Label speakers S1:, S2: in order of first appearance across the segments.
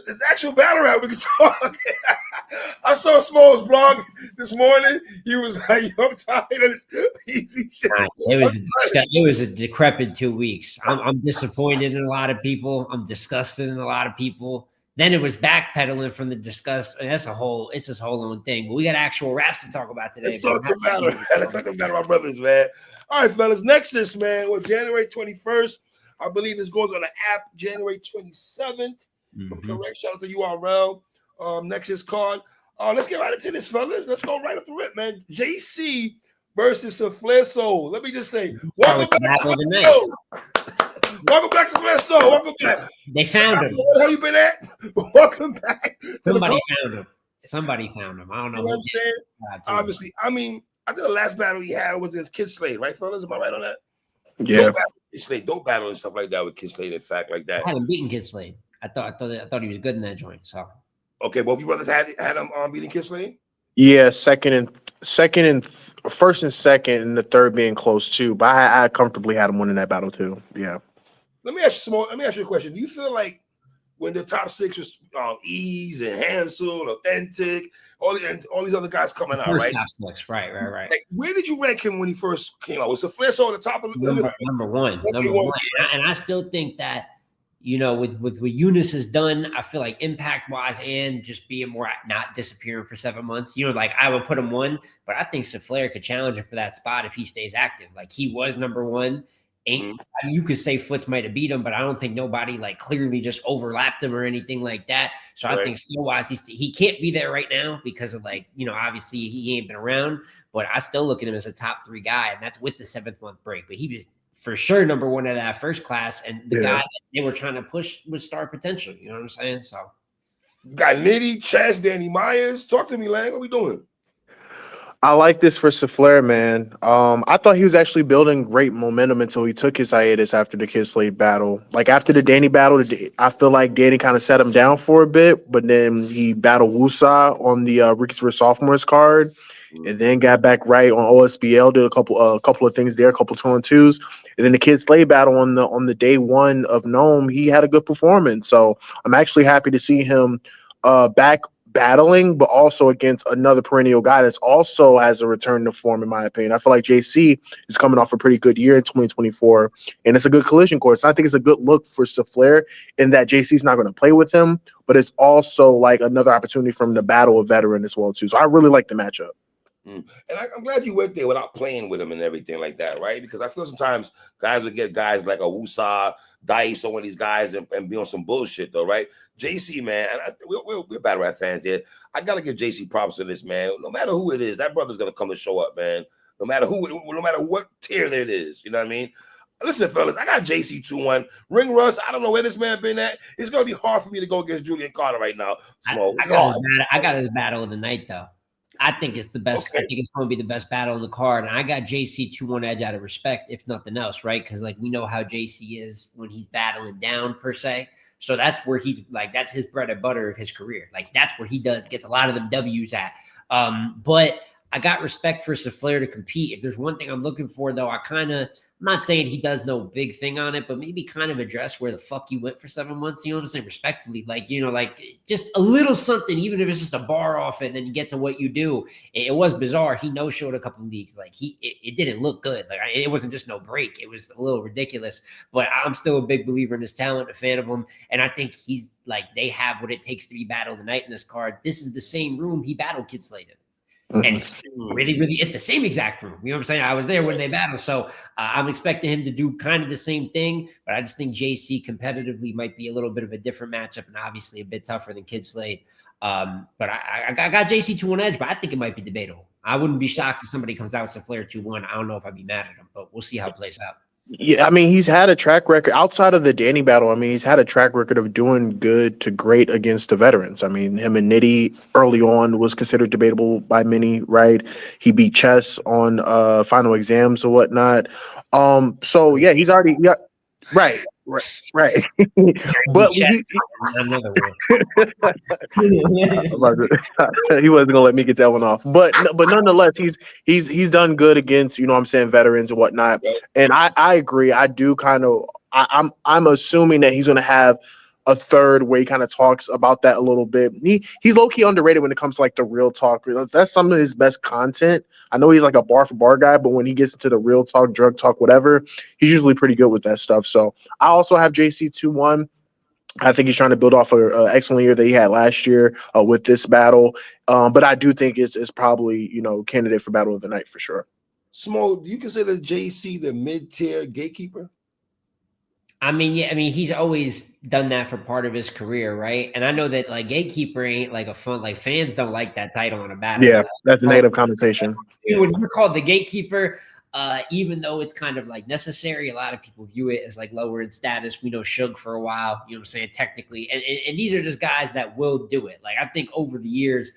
S1: it's actual battle rap. We can talk. I saw Small's blog this morning. He was like, I'm tired of this easy shit.
S2: It was a decrepit 2 weeks. I'm disappointed in a lot of people. I'm disgusted in a lot of people. Then it was backpedaling from the disgust. It's this whole own thing. But we got actual raps to talk about today.
S1: Let's talk some battle rap. Let's talk about my brothers, man. All right, fellas. Nexus, man. Well, January 21st. I believe this goes on the app January 27th. Correct. Shout out to URL. Nexus card. Let's get right into this, fellas. Let's go right off the rip, man. JC versus Flair Soul. Let me just say, welcome back to Flair Soul. Welcome back to Flair Soul. Welcome back.
S2: They found him.
S1: Where the hell you been at? Welcome back.
S2: Somebody found him. Somebody found him. I don't know.
S1: You know what I'm saying? Obviously, I mean, I think the last battle he had was against Kid Slade, right, fellas? Am I right on that?
S3: Yeah.
S1: Don't battle and stuff like that with Kid Slade. In fact, like that.
S2: I haven't beaten Kid Slade. I thought he was good in that joint. So
S1: okay, both of you brothers had him beating Kid Slade.
S3: Yeah, first and second, and the third being close too. But I comfortably had him winning that battle too. Yeah.
S1: Let me ask you a question. Do you feel like when the top six was Ease and Hansel, Authentic, all these other guys coming out, right?
S2: Top six, right.
S1: Like, where did you rank him when he first came out? Was the Flair Soul at the top of the
S2: number one? And I still think that, you know, with what Eunice has done, I feel like impact wise and just being more not disappearing for 7 months, you know, like I would put him one, but I think Flair could challenge him for that spot if he stays active. Like he was number one. I mean, you could say Foots might have beat him, but I don't think nobody like clearly just overlapped him or anything like that. So I think skill wise, he can't be there right now because of like, you know, obviously he ain't been around, but I still look at him as a top 3 guy, and that's with the 7th month break. But he was for sure number one at that first class, and the guy that they were trying to push was star potential. You know what I'm saying? So
S1: you got Nitty, Chess, Danny Myers. Talk to me, Lang. What we doing?
S3: I like this for Flair, man. I thought he was actually building great momentum until he took his hiatus after the Kid Slade battle. Like after the Danny battle, I feel like Danny kind of set him down for a bit, but then he battled Wusa on the Rookies vs. Sophomores card, and then got back right on OSBL. Did a couple of things there, a couple 2-on-2s, and then the Kid Slade battle on the day one of Gnome, he had a good performance. So I'm actually happy to see him back battling, but also against another perennial guy that's also has a return to form, in my opinion. I feel like JC is coming off a pretty good year in 2024, and it's a good collision course. I think it's a good look for Flair in that JC's not going to play with him, but it's also like another opportunity for him to battle a veteran as well too. So I really like the matchup.
S1: And I'm glad you went there without playing with him and everything like that, right? Because I feel sometimes guys would get guys like a Wusa, Dice, or one of these guys and be on some bullshit, though, right? JC, man, and we're battle rap fans here. I gotta give JC props for this, man. No matter who it is, that brother's gonna come to show up, man. No matter what tier there it is, you know what I mean? Listen, fellas, I got JC 2-1. Ring Russ, I don't know where this man been at. It's gonna be hard for me to go against Julian Carter right now.
S2: I got his battle of the night, though. I think it's the best. Okay. I think it's going to be the best battle on the card. And I got JC 2-1 edge out of respect, if nothing else, right? Because like we know how JC is when he's battling down per se. So that's where he's like, that's his bread and butter of his career. Like that's where he gets a lot of the W's at. But I got respect for Flair to compete. If there's one thing I'm looking for, though, I'm not saying he does no big thing on it, but maybe kind of address where the fuck you went for 7 months. You know what I'm saying? Respectfully, like, you know, like just a little something, even if it's just a bar off it, and then you get to what you do. It was bizarre. He no-showed a couple of leagues. Like it didn't look good. Like it wasn't just no break. It was a little ridiculous, but I'm still a big believer in his talent, a fan of him. And I think he's like, they have what it takes to be battle of the night in this card. This is the same room he battled Kid Slade in. And it's really, it's the same exact room. You know what I'm saying? I was there when they battled. So I'm expecting him to do kind of the same thing, but I just think JC competitively might be a little bit of a different matchup and obviously a bit tougher than Kid Slade. But I got JC 2-1 edge, but I think it might be debatable. I wouldn't be shocked if somebody comes out with Flair 2-1. I don't know if I'd be mad at him, but we'll see how it plays out.
S3: Yeah, I mean, he's had a track record outside of the Danny battle. I mean, he's had a track record of doing good to great against the veterans. I mean, him and Nitty early on was considered debatable by many, right? He beat Chess on final exams or whatnot. So yeah, he's already right. But
S2: another one.
S3: He wasn't gonna let me get that one off. But nonetheless, he's done good against, you know what I'm saying, veterans and whatnot. And I agree. I do kind of I'm assuming that he's gonna have a third where he kind of talks about that a little bit. He's low key underrated when it comes to like the real talk. That's some of his best content. I know he's like a bar for bar guy, but when he gets into the real talk, drug talk, whatever, he's usually pretty good with that stuff. So I also have JC 2-1. I think he's trying to build off an excellent year that he had last year with this battle. But I do think it's probably, candidate for battle of the night for sure.
S1: Smo, do you consider JC the mid-tier gatekeeper?
S2: I mean, yeah, I mean, he's always done that for part of his career, right? And I know that like gatekeeper ain't like a fun, like fans don't like that title in a battle.
S3: Yeah, that's a negative connotation.
S2: When you're called the gatekeeper, even though it's kind of like necessary, a lot of people view it as like lower in status. We know Suge for a while, you know what I'm saying, technically. And these are just guys that will do it. Like I think over the years,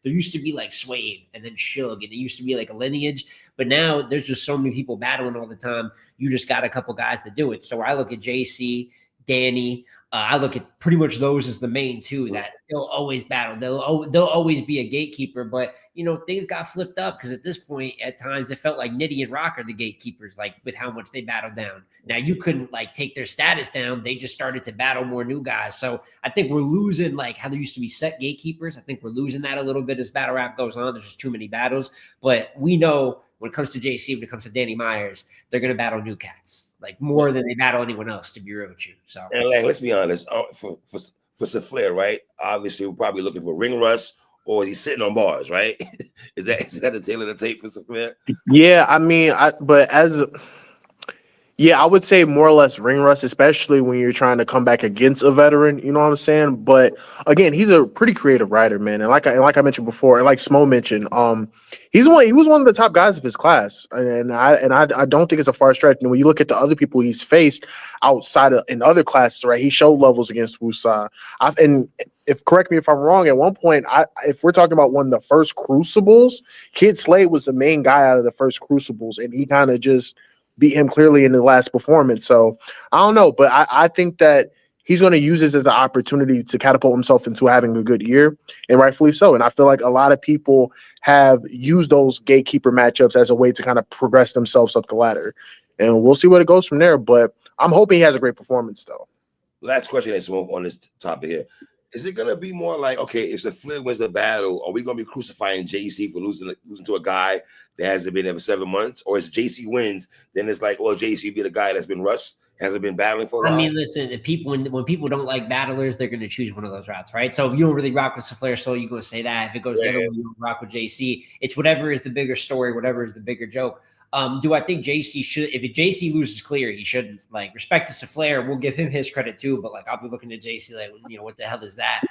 S2: there used to be like Swave and then Suge, and it used to be like a lineage. But now there's just so many people battling all the time. You just got a couple guys that do it. So I look at JC, Danny. I look at pretty much those as the main two that they'll always battle. They'll always be a gatekeeper. But, things got flipped up because at this point, at times, it felt like Nitty and Rock are the gatekeepers, like with how much they battled down. Now, you couldn't like take their status down. They just started to battle more new guys. So I think we're losing like how there used to be set gatekeepers. I think we're losing that a little bit as battle rap goes on. There's just too many battles. But we know when it comes to JC, when it comes to Danny Myers, they're going to battle new cats, like more than they battle anyone else, to be real with you. So,
S1: and like, let's be honest, for Saflair, right? Obviously, we're probably looking for ring rust, or he's sitting on bars, right? is that the tail of the tape for Saflair?
S3: Yeah, I mean, I would say more or less ring rust, especially when you're trying to come back against a veteran. You know what I'm saying? But again, he's a pretty creative writer, man. And like I mentioned before, and like Smo mentioned, he was one of the top guys of his class, and I don't think it's a far stretch. And when you look at the other people he's faced outside of in other classes, right? He showed levels against Wusa. And if correct me if I'm wrong, at one point, if we're talking about one of the first Crucibles, Kid Slade was the main guy out of the first Crucibles, and he kind of just beat him clearly in the last performance. So I don't know, but I think that he's going to use this as an opportunity to catapult himself into having a good year, and rightfully so. And I feel like a lot of people have used those gatekeeper matchups as a way to kind of progress themselves up the ladder. And we'll see where it goes from there. But I'm hoping he has a great performance, though.
S1: Last question, on this topic here. Is it going to be more like, okay, if Saflair wins the battle, are we going to be crucifying JC for losing to a guy that hasn't been there for 7 months? Or if JC wins, then it's like, well, JC be the guy that's been rushed, hasn't been battling for a while?
S2: I mean, listen, when people don't like battlers, they're going to choose one of those routes, right? So if you don't really rock with Saflair, so you're going to say that. If it goes the other way, you don't rock with JC. It's whatever is the bigger story, whatever is the bigger joke. Do I think JC should? If JC loses clear, he shouldn't. Like, respect to Saflair, we'll give him his credit too. But like, I'll be looking at JC like, what the hell is that?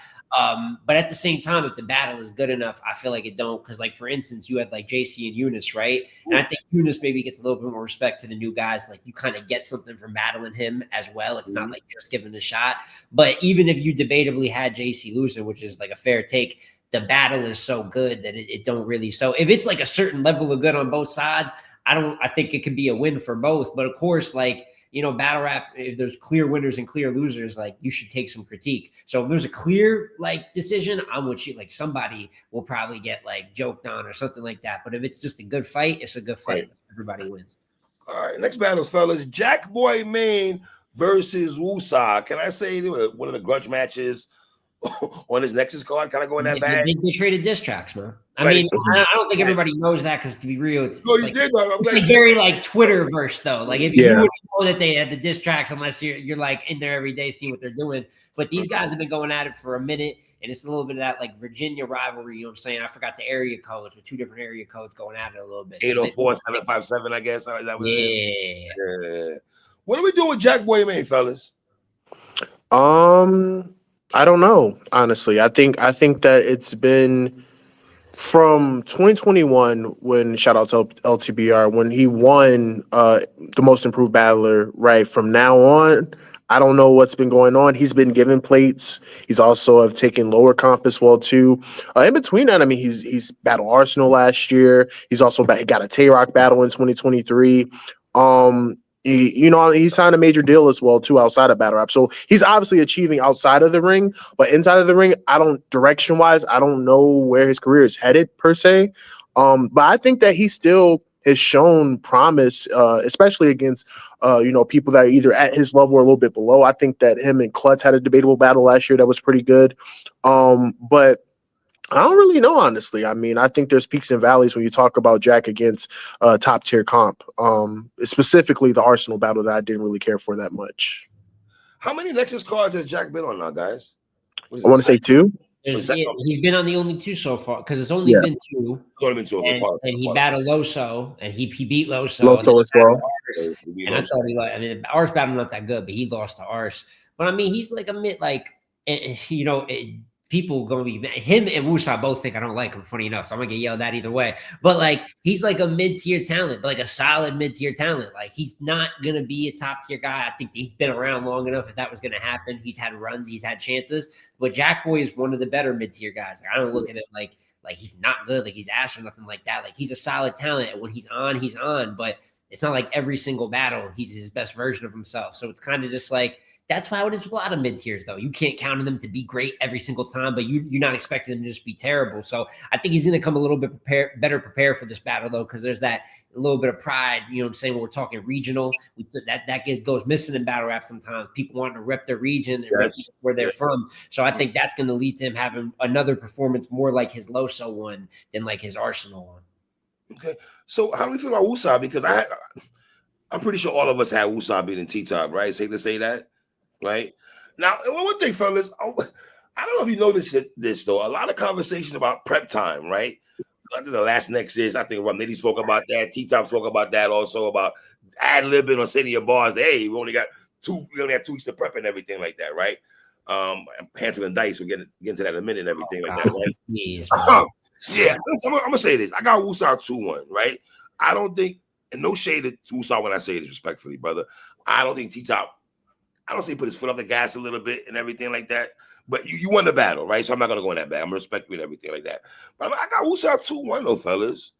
S2: But at the same time, if the battle is good enough, I feel like it don't. Because like, for instance, you had like JC and Eunice, right? And I think Eunice maybe gets a little bit more respect to the new guys. Like, you kind of get something from battling him as well. It's not like just giving a shot. But even if you debatably had JC losing, which is like a fair take, the battle is so good that it don't really. So if it's like a certain level of good on both sides, I think it could be a win for both. But of course, like, battle rap, if there's clear winners and clear losers, like, you should take some critique. So if there's a clear like decision, I'm with you. Like, somebody will probably get like joked on or something like that. But if it's just a good fight, it's a good fight. Right. Everybody wins.
S1: All right, next battles, fellas. Jackboy Main versus Wusa. Can I say one of the grudge matches on his Nexus card? Kind of going that bad.
S2: They traded diss tracks, man. I mean, I don't think everybody knows that, because to be real, it's like, very like Twitterverse though. Like, if you wouldn't know that they had the diss tracks unless you're like in there every day seeing what they're doing. But these guys have been going at it for a minute, and it's a little bit of that like Virginia rivalry. You know what I'm saying? I forgot the area codes, with 2 different area codes going at it a little bit.
S1: 804-757, I guess. Is that what it is? Yeah. What are we doing with Jackboy Main, fellas?
S3: I don't know, honestly. I think that it's been from 2021, when, shout out to LTBR, when he won the most improved battler, right? From now on, I don't know what's been going on. He's been given plates. He's also have taken lower comp as well too. In between that, I mean, he's battled Arsenal last year. He's also got a Tay-Rock battle in 2023. He signed a major deal as well too outside of battle rap. So he's obviously achieving outside of the ring, but inside of the ring, direction wise, I don't know where his career is headed per se. But I think that he's still has shown promise, especially against people that are either at his level or a little bit below. I think that him and Klutz had a debatable battle last year that was pretty good. But I don't really know, honestly. I mean, I think there's peaks and valleys when you talk about Jack against top tier comp. Specifically the Arsenal battle that I didn't really care for that much.
S1: How many Nexus cards has Jack been on now, guys?
S3: I want to say 2.
S2: He's been on the only 2 so far because it's only been 2.
S1: It's only been 2.
S2: And he battled Loso, and he beat Loso.
S3: Loso as well.
S2: And I thought Ars battle not that good, but he lost to Ars. But I mean, he's like a mid, people gonna be him and Wusa both think I don't like him. Funny enough, so I'm gonna get yelled at either way. But like, he's like a mid-tier talent, but like a solid mid-tier talent. Like, he's not gonna be a top-tier guy. I think he's been around long enough if that was gonna happen. He's had runs, he's had chances. But Jackboy is one of the better mid-tier guys. Like, I don't look at it like he's not good, like he's ass or nothing like that. Like, he's a solid talent, and when he's on, he's on. But it's not like every single battle he's his best version of himself. So it's kind of just like, that's how it is with a lot of mid-tiers, though. You can't count on them to be great every single time, but you're not expecting them to just be terrible. So I think he's going to come a little bit better prepared for this battle, though, because there's that little bit of pride, you know what I'm saying, when we're talking regional. That goes missing in battle rap sometimes. People wanting to rep their region and rep where they're from. So I think that's going to lead to him having another performance more like his Loso one than like his Arsenal one.
S1: Okay. So how do we feel about Wusa? Because I'm pretty sure all of us had Wusa beating T-Top, right? Safe to say that? Right now, one thing, fellas, I don't know if you noticed this though. A lot of conversations about prep time, right? I think the last Nexus, I think Rum Nitty spoke about that. T-Top spoke about that also, about ad-libbing or saying your bars. Hey, we only have 2 weeks to prep and everything like that, right? Hansel and Dice, we'll get into that in a minute and everything like that, right? Yeah, I'm gonna say this. I got Wusa 2-1, right? I don't think, and no shade to Wusa when I say this respectfully, brother. I don't think T-Top, I don't say put his foot off the gas a little bit and everything like that. But you won the battle, right? So I'm not going to go in that bad. I'm going to respect you and everything like that. But I got Wusa 2-1, though, fellas.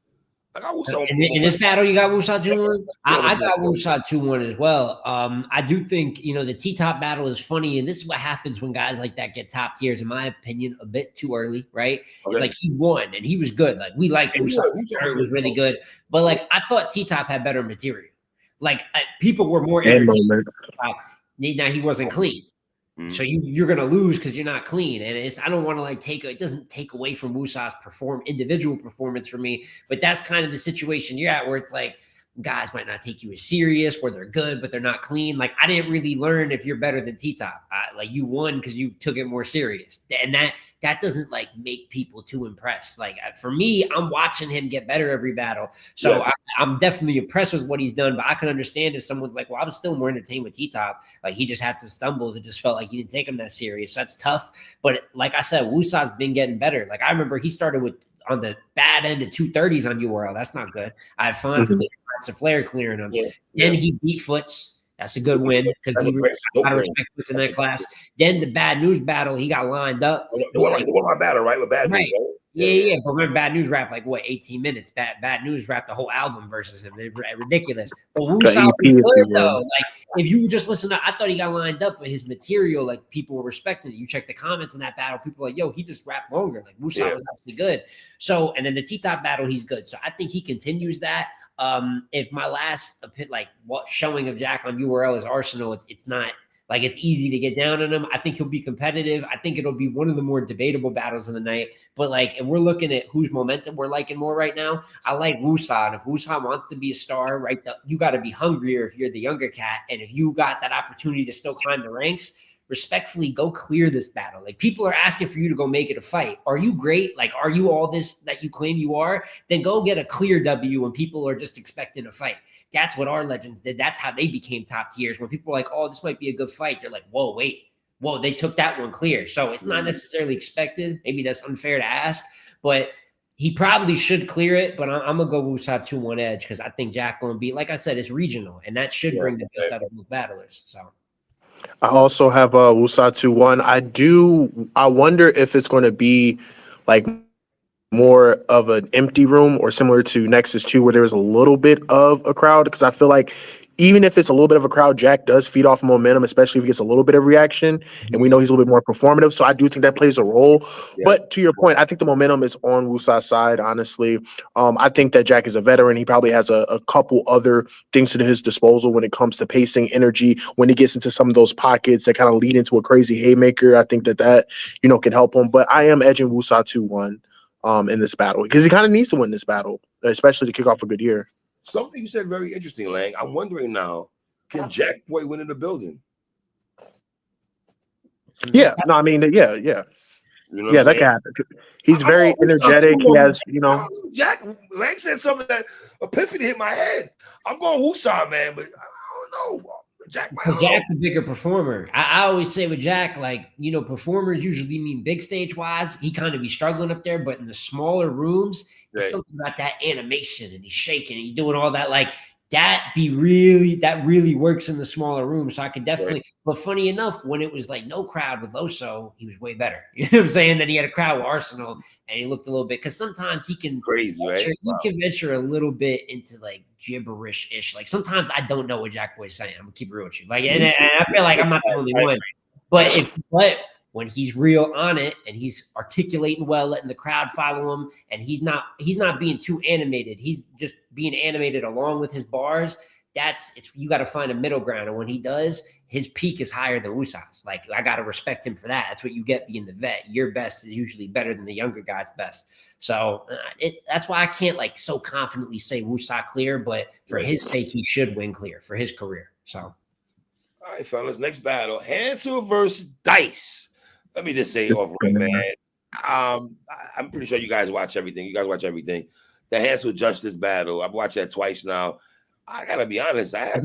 S1: I got Wusa.
S2: In this battle, you got Wusa 2-1? I got Wusa 2-1 as well. I do think, the T-Top battle is funny, and this is what happens when guys like that get top tiers, in my opinion, a bit too early, right? Okay. It's like he won, and he was good. Like, we liked Wusa. It was really good. But, like, I thought T-Top had better material. Like, people were more entertained. Now he wasn't clean. So you're gonna lose because you're not clean. And I don't want to it doesn't take away from Wusa's individual performance for me, but that's kind of the situation you're at where it's like guys might not take you as serious, where they're good, but they're not clean. Like, I didn't really learn if you're better than T-Top. Like, you won because you took it more serious. And that doesn't like make people too impressed. Like, for me, I'm watching him get better every battle. So yeah. I'm definitely impressed with what he's done, but I can understand if someone's like, well, I was still more entertained with T-Top. Like, he just had some stumbles. It just felt like he didn't take him that serious. So that's tough. But like I said, Wusa's been getting better. Like, I remember he started on the bad end of 230s on URL. That's not good. I had Flare clearing him. Yeah. Then he beat Foots. That's a good win because he got to respect Foots in that class. Then the Bad News battle, he got lined up.
S1: The one my battle, right? With Bad News, right?
S2: Yeah. But remember, Bad News rap 18 minutes. Bad News rapped the whole album versus him. They're ridiculous. But Wusa was good though. Like, if you just listen to, I thought he got lined up, but his material, like, people were respecting it. You check the comments in that battle, people were like, yo, he just rapped longer. Like, Wusa was actually good. So, and then the T-Top battle, he's good. So I think he continues that. If my last showing of Jack on URL is Arsenal, it's not like it's easy to get down on him. I think he'll be competitive. I think it'll be one of the more debatable battles of the night. But like, if we're looking at whose momentum we're liking more right now, I like Wusa. And if Wusa wants to be a star, right, you got to be hungrier if you're the younger cat. And if you got that opportunity to still climb the ranks, respectfully, go clear this battle. Like, people are asking for you to go make it a fight. Are you great? Like, are you all this that you claim you are? Then go get a clear W when people are just expecting a fight. That's what our legends did. That's how they became top tiers. When people are like, oh, this might be a good fight. They're like, whoa, they took that one clear. So it's not necessarily expected. Maybe that's unfair to ask, but he probably should clear it. But I'm going to go Wusa 2-1 edge because I think Jack going to be, like I said, it's regional, and that should bring the best out of both battlers. So
S3: I also have Wusa 2-1. I wonder if it's going to be like more of an empty room or similar to Nexus 2 where there was a little bit of a crowd, because I feel like even if it's a little bit of a crowd, Jack does feed off momentum, especially if he gets a little bit of reaction. And we know he's a little bit more performative. So I do think that plays a role.
S1: Yeah.
S3: But to your point, I think the momentum is on Wusa's side, honestly. I think that Jack is a veteran. He probably has a couple other things to his disposal when it comes to pacing, energy, when he gets into some of those pockets that kind of lead into a crazy haymaker. I think that can help him. But I am edging Wusa 2-1 in this battle because he kind of needs to win this battle, especially to kick off a good year.
S1: Something you said very interesting, Lang. I'm wondering now, can Jackboy win in the building?
S3: Yeah, no, I mean, yeah.
S1: You know
S3: Yeah, that can happen. He's very energetic. He has,
S1: Jack Lang said something that epiphany hit my head. I'm going Wusa, man, but I don't know. Jack's
S2: a bigger performer. I always say with Jack, like, performers usually mean big stage wise. He kind of be struggling up there, but in the smaller rooms, there's something about that animation and he's shaking and he's doing all that. Like that really works in the smaller room. So I could definitely, but funny enough, when it was like no crowd with Loso, he was way better. You know what I'm saying? Then he had a crowd with Arsenal and he looked a little bit, because sometimes he can can venture a little bit into like gibberish-ish. Like sometimes I don't know what Jackboy's saying. I'm gonna keep it real with you. Like, and I feel like I'm not the only one. But when he's real on it and he's articulating well, letting the crowd follow him, and he's not being too animated. He's just being animated along with his bars. You got to find a middle ground. And when he does, his peak is higher than Wusa's. Like, I got to respect him for that. That's what you get being the vet. Your best is usually better than the younger guy's best. So that's why I can't like so confidently say Wusa clear, but for his sake, he should win clear for his career. So.
S1: All right, fellas, next battle, Hansel versus Dice. Let me just say off right, man. I'm pretty sure you guys watch everything. The Hansel Justice battle. I've watched that twice now. I gotta be honest. I have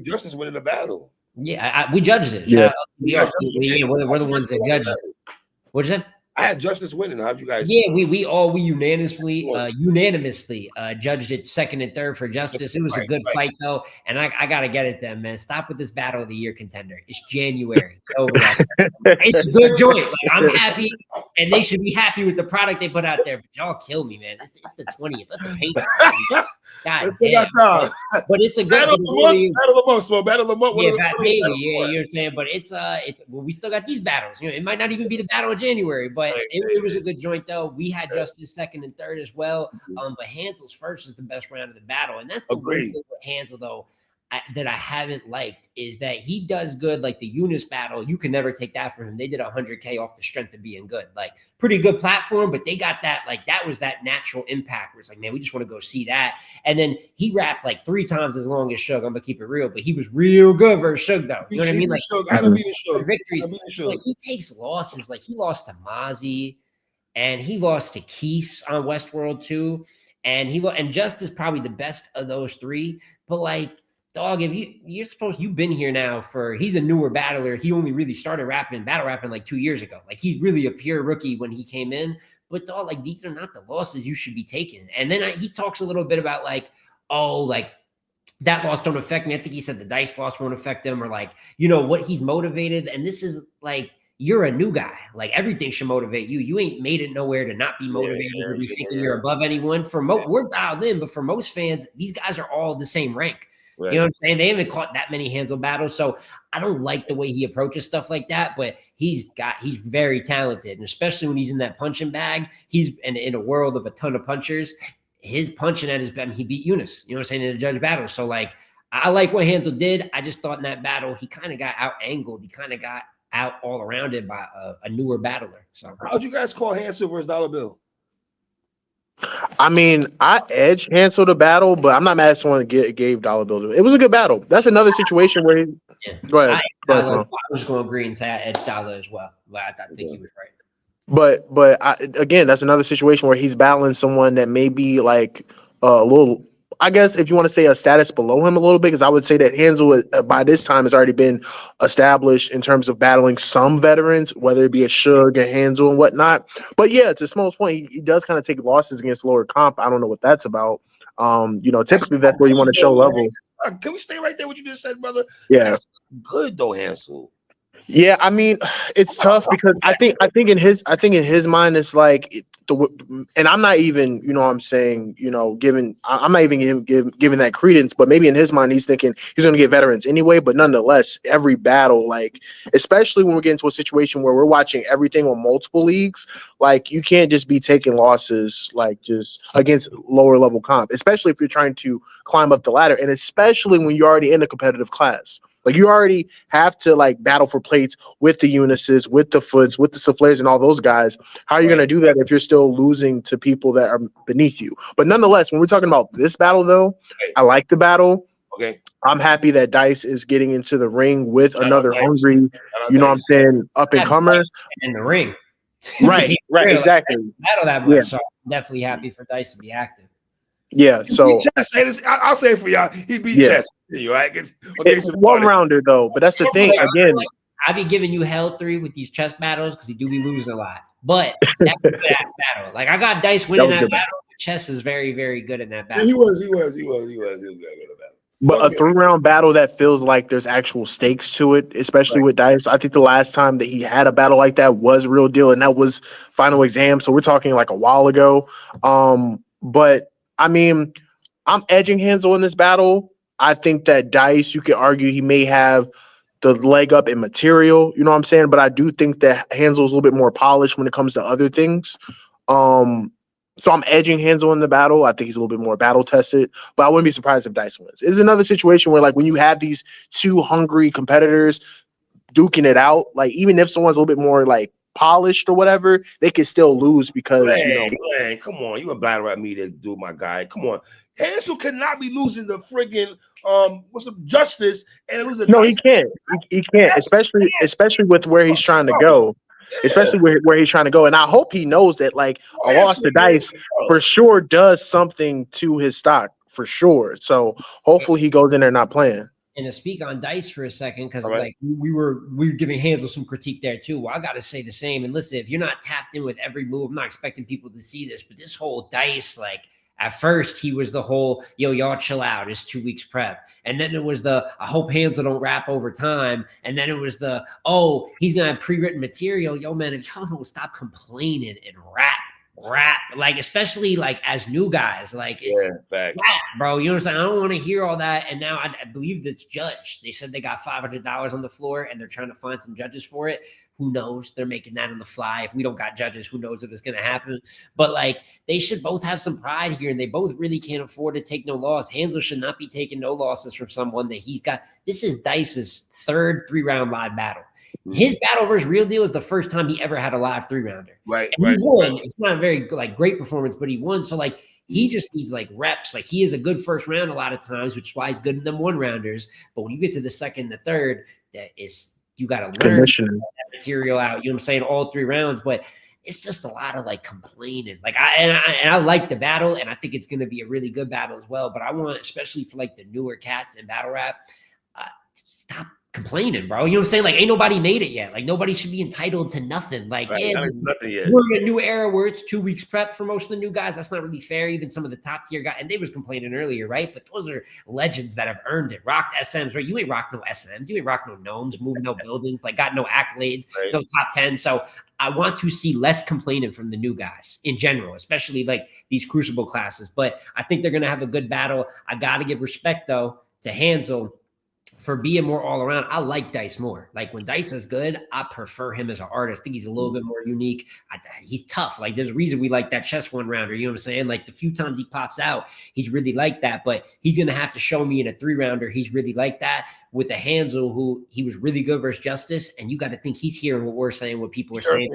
S1: Justice winning the battle.
S2: Yeah, we judged it. Yeah, we're the ones that judged it. What's that?
S1: I had Justice winning. How'd you guys?
S2: Yeah, we unanimously judged it second and third for Justice. It was a good fight though, and I gotta get it then, man. Stop with this battle of the year contender. It's January. It's a good joint. Like, I'm happy, and they should be happy with the product they put out there. But y'all kill me, man. It's the 20th. Let the paint. God damn. But it's a good
S1: battle of the month. Battle of the month.
S2: Yeah, maybe. Yeah, you know what I'm saying. But it's we still got these battles. It might not even be the battle of January, but it was a good joint though. We had Justice second and third as well. But Hansel's first is the best round of the battle, and that's the one thing with Hansel though that I haven't liked is that he does good. Like the Eunice battle, you can never take that from him. They did 100K off the strength of being good. Like pretty good platform, but they got that, like that was that natural impact where it's like, man, we just want to go see that. And then he rapped like 3 times as long as Suge. I'm gonna keep it real, but he was real good versus Suge though. You know what I mean? Like victories. Like he takes losses. Like he lost to Mozzie and he lost to Keese on Westworld too. And and Justice probably the best of those 3. But like, dog, if you've been here now he's a newer battler. He only really started battle rapping like 2 years ago. Like he's really a pure rookie when he came in. But dog, like these are not the losses you should be taking. And then he talks a little bit about like, oh, like that loss don't affect me. I think he said the Dice loss won't affect him, or like, what he's motivated. And this is like, you're a new guy. Like everything should motivate you. You ain't made it nowhere to not be motivated or be thinking you're above anyone. We're dialed in, but for most fans, these guys are all the same rank. Right. You know what I'm saying? They haven't caught that many Hansel battles. So I don't like the way he approaches stuff like that, but he's very talented. And especially when he's in that punching bag, he's in a world of a ton of punchers. His punching at his best, he beat Eunice, you know what I'm saying, in a judge battle. So like, I like what Hansel did. I just thought in that battle, he kind of got out angled. He kind of got out all around it by a newer battler. So
S1: how'd you guys call Hansel versus Dollar Bill?
S3: I mean, I edged Hansel the battle, but I'm not mad at someone that gave Dollar Bill. It was a good battle. That's another situation where go ahead.
S2: I was going to agree and say I edged Dollar as well, but I think he was right.
S3: But again, that's another situation where he's battling someone that may be like a little, I guess, if you want to say a status below him a little bit, because I would say that Hansel by this time has already been established in terms of battling some veterans, whether it be a Suge, a Hansel, and whatnot. But yeah, to Small's point, he does kind of take losses against lower comp. I don't know what that's about. Typically that's where you want to show level.
S1: Can we stay right there? What you just said, brother?
S3: Yeah,
S1: that's good though, Hansel.
S3: Yeah, I mean, it's tough because I think in his mind, it's like and I'm not even, you know what I'm saying, you know, I'm not even giving that credence, but maybe in his mind, he's thinking he's going to get veterans anyway. But nonetheless, every battle, like, especially when we get into a situation where we're watching everything on multiple leagues, like, you can't just be taking losses, like, just against lower level comp, especially if you're trying to climb up the ladder. And especially when you're already in a competitive class. Like, you already have to, like, battle for plates with the Unices, with the Foots, with the Souffleurs, and all those guys. How are you going to do that if you're still losing to people that are beneath you? But nonetheless, when we're talking about this battle, though, I like the battle.
S1: Okay.
S3: I'm happy that Dice is getting into the ring with
S1: Shout
S3: another
S1: out Dice.
S3: hungry,
S1: Shout out
S3: you know what I'm
S1: Dice.
S3: saying, up and comer.
S2: In the ring.
S3: Right, exactly.
S2: Battle that much. So I'm definitely happy for Dice to be active.
S3: Yeah, so
S1: I'll say it for y'all. He beat Chess. You right?
S3: It's one rounder though, but that's the thing. Again,
S2: I be giving you hell 3 with these chess battles because he do be losing a lot. But that's a good battle. Like, I got Dice winning that battle. Chess is very, very good in that battle.
S1: Yeah, he was good at that.
S3: But a 3-round battle that feels like there's actual stakes to it, especially with Dice. I think the last time that he had a battle like that was Real Deal, and that was Final Exam. So we're talking like a while ago. But I mean, I'm edging Hansel in this battle. I think that Dice, you could argue he may have the leg up in material, you know what I'm saying? But I do think that Hansel's a little bit more polished when it comes to other things. So I'm edging Hansel in the battle. I think he's a little bit more battle tested, but I wouldn't be surprised if Dice wins. It's another situation where, like, when you have these two hungry competitors duking it out, like, even if someone's a little bit more like polished or whatever, they can still lose because
S1: man, come on, you a battle at me to do my guy. Come on, Hansel cannot be losing the friggin' what's the Justice and losing.
S3: No, he can't. He can't, especially with where he's trying to go. Especially where he's trying to go. And I hope he knows that, like, a loss to Dice for sure does something to his stock, for sure. So hopefully he goes in there not playing.
S2: And to speak on Dice for a second, because like we were giving Hansel some critique there too. Well, I got to say the same. And listen, if you're not tapped in with every move, I'm not expecting people to see this, but this whole Dice, like, at first, he was the whole, yo, y'all chill out. It's 2 weeks prep. And then it was the, I hope Hansel don't rap over time. And then it was the, oh, he's going to have pre-written material. Yo, man, if y'all don't stop complaining and rap, like, especially like as new guys, like, it's rap, bro. You know what I'm saying? I don't want to hear all that. And now I believe that's judged. They said they got $500 on the floor and they're trying to find some judges for it. Who knows? They're making that on the fly. If we don't got judges, who knows if it's going to happen? But, like, they should both have some pride here, and they both really can't afford to take no loss. Hansel should not be taking no losses from someone that he's got. This is Dice's 3rd 3-round live battle. His battle versus Real Deal is the first time he ever had a live 3-rounder.
S1: Right.
S2: And he won. It's not a very, like, great performance, but he won. So, like, he just needs, like, reps. Like, he is a good first round a lot of times, which is why he's good in them 1-rounders. But when you get to the second and the third, that is – you got to learn that material out. You know what I'm saying? All 3 rounds, but it's just a lot of, like, complaining. Like, I like the battle, and I think it's going to be a really good battle as well. But I want, especially for, like, the newer cats in battle rap, stop complaining, bro. You know what I'm saying? Like, ain't nobody made it yet. Like, nobody should be entitled to nothing. Like,
S1: nothing yet.
S2: We're in a new era where it's 2 weeks prep for most of the new guys. That's not really fair. Even some of the top tier guys, and they was complaining earlier, right? But those are legends that have earned it. Rocked SMs, right? You ain't rocked no SMs. You ain't rocked no gnomes, moved no buildings, like, got no accolades, no top 10. So I want to see less complaining from the new guys in general, especially like these crucible classes. But I think they're going to have a good battle. I got to give respect, though, to Hansel for being more all around. I like Dice more. Like, when Dice is good, I prefer him as an artist. I think he's a little bit more unique. He's tough. Like, there's a reason we like that chess 1-rounder. You know what I'm saying? Like, the few times he pops out, he's really like that. But he's going to have to show me in a 3-rounder he's really like that with a Hansel who he was really good versus Justice. And you got to think he's hearing what we're saying, what people are saying.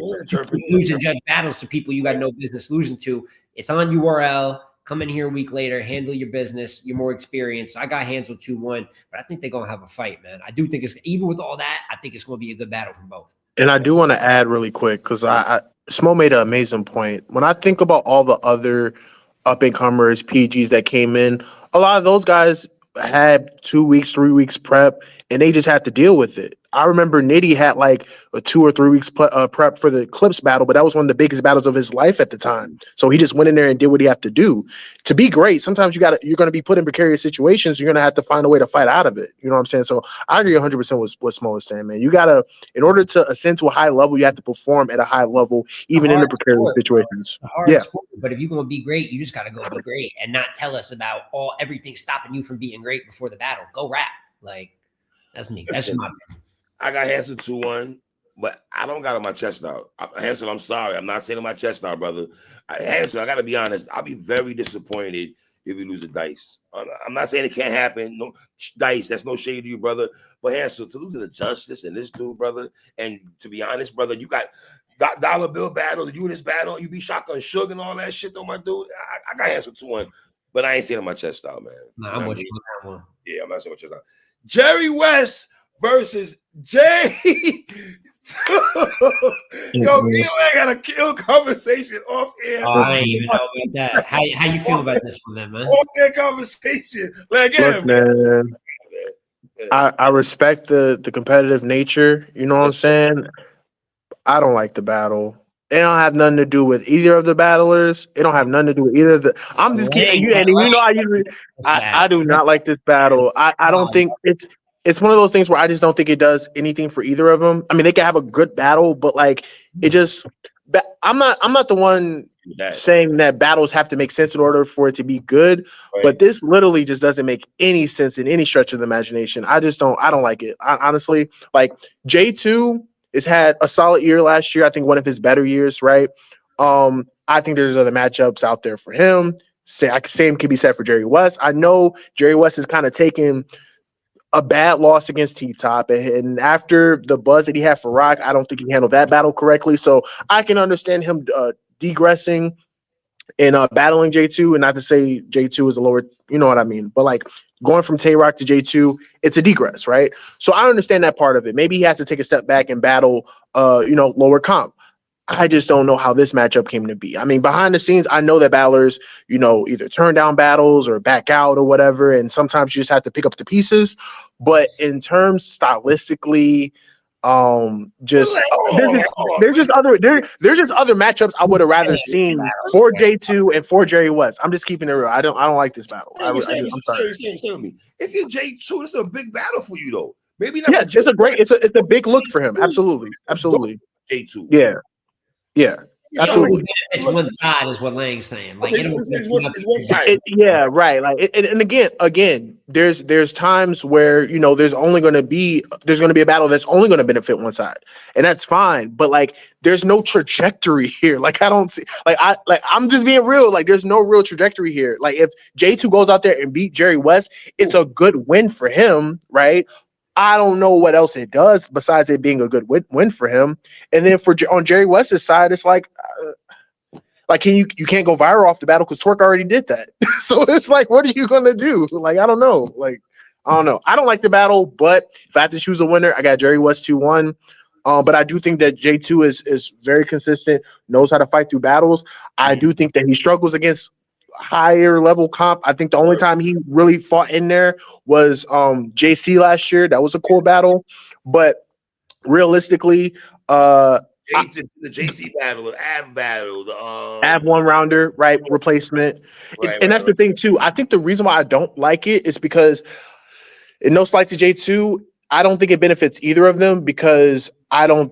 S2: Losing judge battles to people you got no business losing to. It's on URL. Come in here a week later, handle your business. You're more experienced. I got Hansel 2-1, but I think they're going to have a fight, man. I do think it's, even with all that, I think it's going to be a good battle from both.
S3: And I do want to add really quick, because Smo made an amazing point. When I think about all the other up-and-comers, PGs that came in, a lot of those guys had 2 weeks, 3 weeks prep, and they just had to deal with it. I remember Nitty had like a 2 or 3 weeks prep for the Clips battle, but that was one of the biggest battles of his life at the time. So he just went in there and did what he had to do. To be great, sometimes you're going to be put in precarious situations. You're going to have to find a way to fight out of it. You know what I'm saying? So I agree 100% with what Smo is saying, man. You got to, in order to ascend to a high level, you have to perform at a high level, even in the precarious situations.
S2: Yeah. Sport, but if you're going to be great, you just got to go be great and not tell us about everything stopping you from being great before the battle. Go rap. Like, that's me. That's my opinion.
S1: I got Hansel 2-1, but I don't got on my chest out. Hansel, I'm sorry. I'm not saying on my chest out, brother. Hansel, I got to be honest. I'll be very disappointed if we lose a dice. I'm not saying it can't happen. No dice. That's no shade to you, brother. But Hansel, to lose to the Justice and this dude, brother, and to be honest, brother, you got dollar bill battle. You in this battle, you be Shotgun Sugar and all that shit, though, my dude. I got Hansel 2-1, but I ain't saying on my chest out, man.
S2: Nah, I'm with you on that one.
S1: Yeah, I'm not saying on my chest out. Jerry West versus Jay. Yo, me and I got a kill conversation off air.
S2: Oh, I ain't even know about that. How you feel about this one, then, man?
S1: Off air conversation. Like,
S3: look, man, I respect the competitive nature. You know what I'm saying? I don't like the battle. It don't have nothing to do with either of the battlers. It don't have nothing to do with either of the. I'm just kidding. You, and you know, I do not like this battle. I don't think it's one of those things where I just don't think it does anything for either of them. I mean, they can have a good battle, but like it just. I'm not the one saying that battles have to make sense in order for it to be good, right. But this literally just doesn't make any sense in any stretch of the imagination. I don't like it. Honestly, like J2 has had a solid year last year. I think one of his better years, right? I think there's other matchups out there for him. Same can be said for Jerry West. I know Jerry West is kind of taking a bad loss against T-Top, and after the buzz that he had for Rock, I don't think he handled that battle correctly. So I can understand him degressing and battling J2, and not to say J2 is a lower, you know what I mean, but like going from Tay-Rock to J2, it's a degress, right? So I understand that part of it. Maybe he has to take a step back and battle, lower comp. I just don't know how this matchup came to be. I mean, behind the scenes, I know that battlers, either turn down battles or back out or whatever, and sometimes you just have to pick up the pieces. But in terms stylistically, there's just other matchups I would have rather seen for J2 and for Jerry West. I'm just keeping it real. I don't like this battle. I'm sorry.
S1: If you're J2, it's a big battle for you though. Maybe not.
S3: Yeah, it's a big look for him. Absolutely.
S1: J2.
S3: Yeah. Absolutely.
S2: It's one side, is what Lang's saying. Like,
S1: it's one side.
S3: Yeah, right. Like, and again, there's times where there's going to be a battle that's only going to benefit one side, and that's fine. But like, there's no trajectory here. Like, I don't see. I'm just being real. Like, there's no real trajectory here. Like, if J2 goes out there and beat Jerry West, it's a good win for him, right? I don't know what else it does besides it being a good win for him. And then on Jerry West's side, it's like you can't go viral off the battle because Twerk already did that. So it's like, what are you gonna do? Like, I don't know. I don't know. I don't like the battle, but if I have to choose a winner, I got Jerry West 2-1. But I do think that J2 is very consistent, knows how to fight through battles. I do think that he struggles against higher level comp. I think the only time he really fought in there was JC last year. That was a cool battle, but realistically,
S1: the JC battle, the Av battle, the
S3: Av one rounder, right? Replacement, and that's the thing too. I think the reason why I don't like it is because, in no slight to J2, I don't think it benefits either of them because I don't.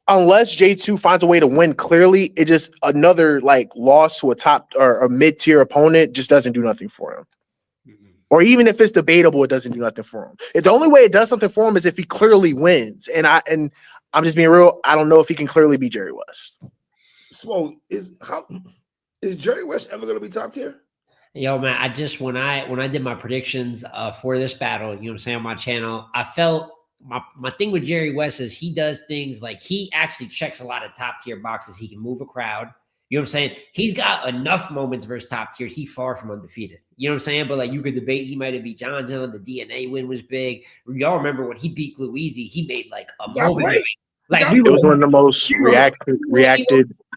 S3: Unless J2 finds a way to win clearly, it just another loss to a top or a mid-tier opponent just doesn't do nothing for him. Mm-hmm. Or even if it's debatable, it doesn't do nothing for him. The only way it does something for him is if he clearly wins. And I'm just being real. I don't know if he can clearly beat Jerry West.
S1: So is Jerry West ever going to be top tier?
S2: Yo, man, I just when I did my predictions for this battle, you know what I'm saying, on my channel, I felt. My thing with Jerry West is he does things like he actually checks a lot of top tier boxes. He can move a crowd. You know what I'm saying? He's got enough moments versus top tiers. He's far from undefeated. You know what I'm saying? But you could debate he might have beat John. The DNA win was big. Y'all remember when he beat Louisi, he made a moment.
S3: Right. It was one of the most reacted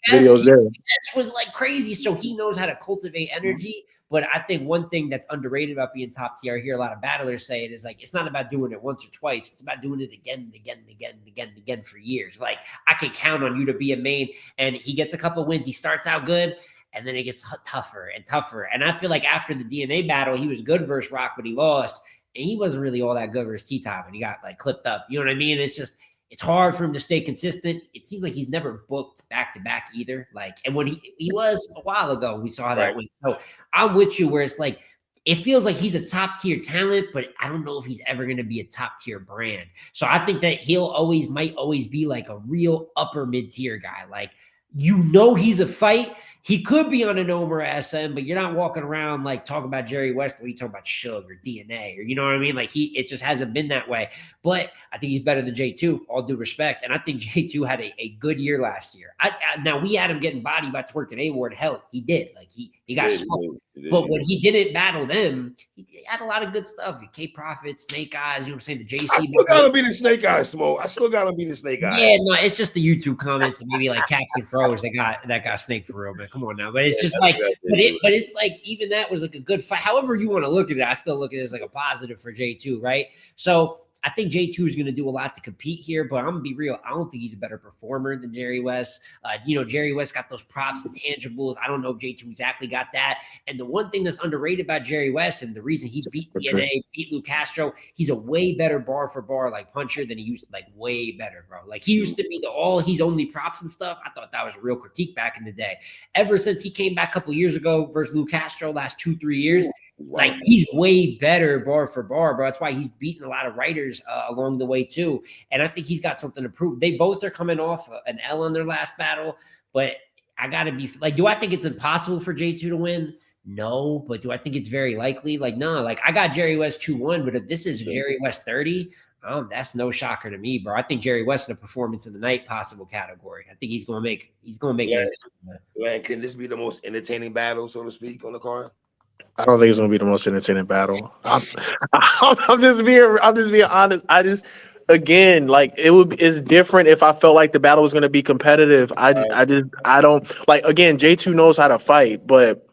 S3: videos there.
S2: That was crazy. So he knows how to cultivate energy. But I think one thing that's underrated about being top tier, I hear a lot of battlers say it, is like, it's not about doing it once or twice. It's about doing it again and again and again and again and again for years. Like, I can count on you to be a main, and he gets a couple wins. He starts out good, and then it gets tougher and tougher. And I feel like after the DNA battle, he was good versus Rock, but he lost. And he wasn't really all that good versus T-Top, and he got like clipped up. You know what I mean? It's just, it's hard for him to stay consistent. It seems like he's never booked back-to-back either. Like, and when he was a while ago, we saw that went. So I'm with you where it's like, it feels like he's a top-tier talent, but I don't know if he's ever going to be a top-tier brand. So I think that might always be like a real upper mid-tier guy. Like, you know, he's a fight. He could be on an Omer SM, but you're not walking around like talking about Jerry West or you talking about Suge or DNA, or you know what I mean? Like, it just hasn't been that way. But I think he's better than J2, all due respect. And I think J2 had a good year last year. Now we had him getting bodied by Twerk and A-Ward. Hell, he did. Like, he got smoked. But when he didn't battle them, he had a lot of good stuff. K-Profit, Snake Eyes, you know what I'm saying? The JC.
S1: I still got to be the Snake Eyes, Smoke. I still got to be the Snake Eyes.
S2: Yeah, no, it's just the YouTube comments and maybe like Caps and Froze that got Snake for real, man. Come on now. But it's just like, but it's like, even that was like a good fight. However you want to look at it, I still look at it as like a positive for J2, right? So I think J2 is going to do a lot to compete here, but I'm going to be real. I don't think he's a better performer than Jerry West. Jerry West got those props and tangibles. I don't know if J2 exactly got that. And the one thing that's underrated about Jerry West, and the reason he beat DNA, beat Lou Castro, he's a way better bar for bar like puncher than he used to, like way better, bro. Like, he used to be he's only props and stuff. I thought that was a real critique back in the day. Ever since he came back a couple years ago versus Lou Castro, last 2-3 years, like, he's way better bar for bar, bro. That's why he's beaten a lot of writers along the way too. And I think he's got something to prove. They both are coming off an L on their last battle, but I got to be like, do I think it's impossible for J2 to win? No, but do I think it's very likely? Like, no, like, I got Jerry West 2-1, but if this is Jerry West 30, that's no shocker to me, bro. I think Jerry West in a performance of the night possible category. I think he's going to make it.
S1: Man, can this be the most entertaining battle, so to speak, on the card?
S3: I don't think it's gonna be the most entertaining battle. I'm just being honest. Again, like, it's different if I felt like the battle was gonna be competitive. I don't like, again, J2 knows how to fight, but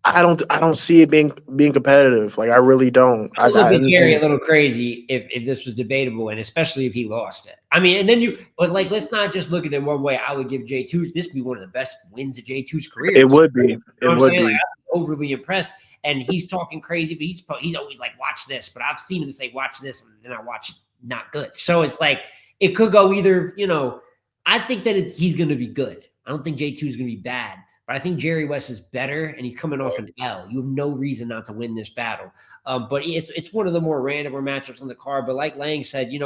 S3: I don't see it being competitive. Like, I really don't.
S2: I would be Jerry a little crazy if this was debatable, and especially if he lost it. I mean, and then but like, let's not just look at it one way. I would give J2 this be one of the best wins of J2's career.
S3: It would be.
S2: It would be. Like, I'm overly impressed, and he's talking crazy, but he's always like, watch this. But I've seen him say, watch this, and then I watch not good. So it's like, it could go either. I think that he's going to be good. I don't think J2 is going to be bad. But I think Jerry West is better, and he's coming off an L. You have no reason not to win this battle. But it's one of the more randomer matchups on the card. But like Lang said, a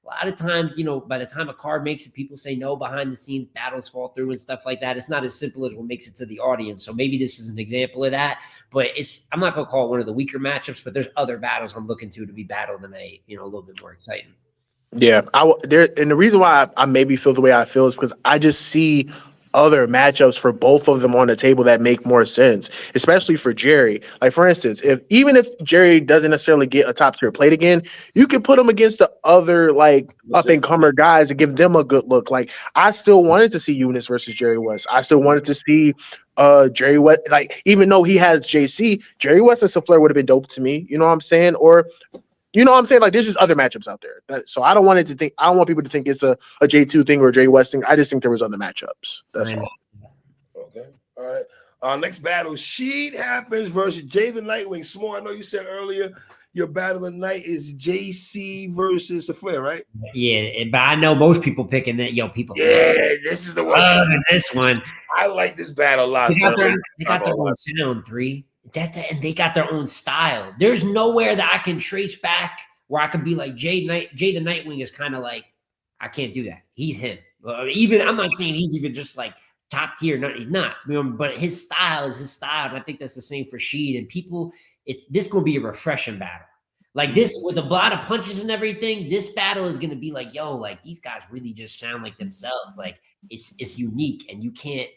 S2: lot of times, by the time a card makes it, people say no behind the scenes, battles fall through and stuff like that. It's not as simple as what makes it to the audience. So maybe this is an example of that. But I'm not going to call it one of the weaker matchups, but there's other battles I'm looking to be battled than a little bit more exciting.
S3: Yeah, and the reason why I maybe feel the way I feel is because I just see other matchups for both of them on the table that make more sense, especially for Jerry. Like, for instance, even if Jerry doesn't necessarily get a top tier plate again, you can put him against the other like up and comer guys and give them a good look. Like, I still wanted to see Eunice versus Jerry West. I still wanted to see Jerry West. Like, even though he has JC, Jerry West and Souffleur would have been dope to me. You know what I'm saying? Or, you know what I'm saying? Like, there's just other matchups out there. So I don't want people to think it's a J2 thing or a Jerry West thing. I just think there was other matchups. That's all.
S1: Okay. All right. Our next battle sheet happens versus Jay the Nightwing. Small, I know you said earlier your battle of the night is JC versus Souffleur, right?
S2: Yeah, but I know most people picking that. People.
S1: Yeah, this is the one.
S2: This one.
S1: I like this battle a lot.
S2: They got their own sound, 3. And they got their own style. There's nowhere that I can trace back where I could be like, Jay the Nightwing is kind of like, I can't do that. He's him. Even I'm not saying he's even just like top tier. No, he's not. But his style is his style, and I think that's the same for Sheed. And people, this going to be a refreshing battle. Like, this with a lot of punches and everything. This battle is going to be like, yo, like, these guys really just sound like themselves. Like, it's unique, and you can't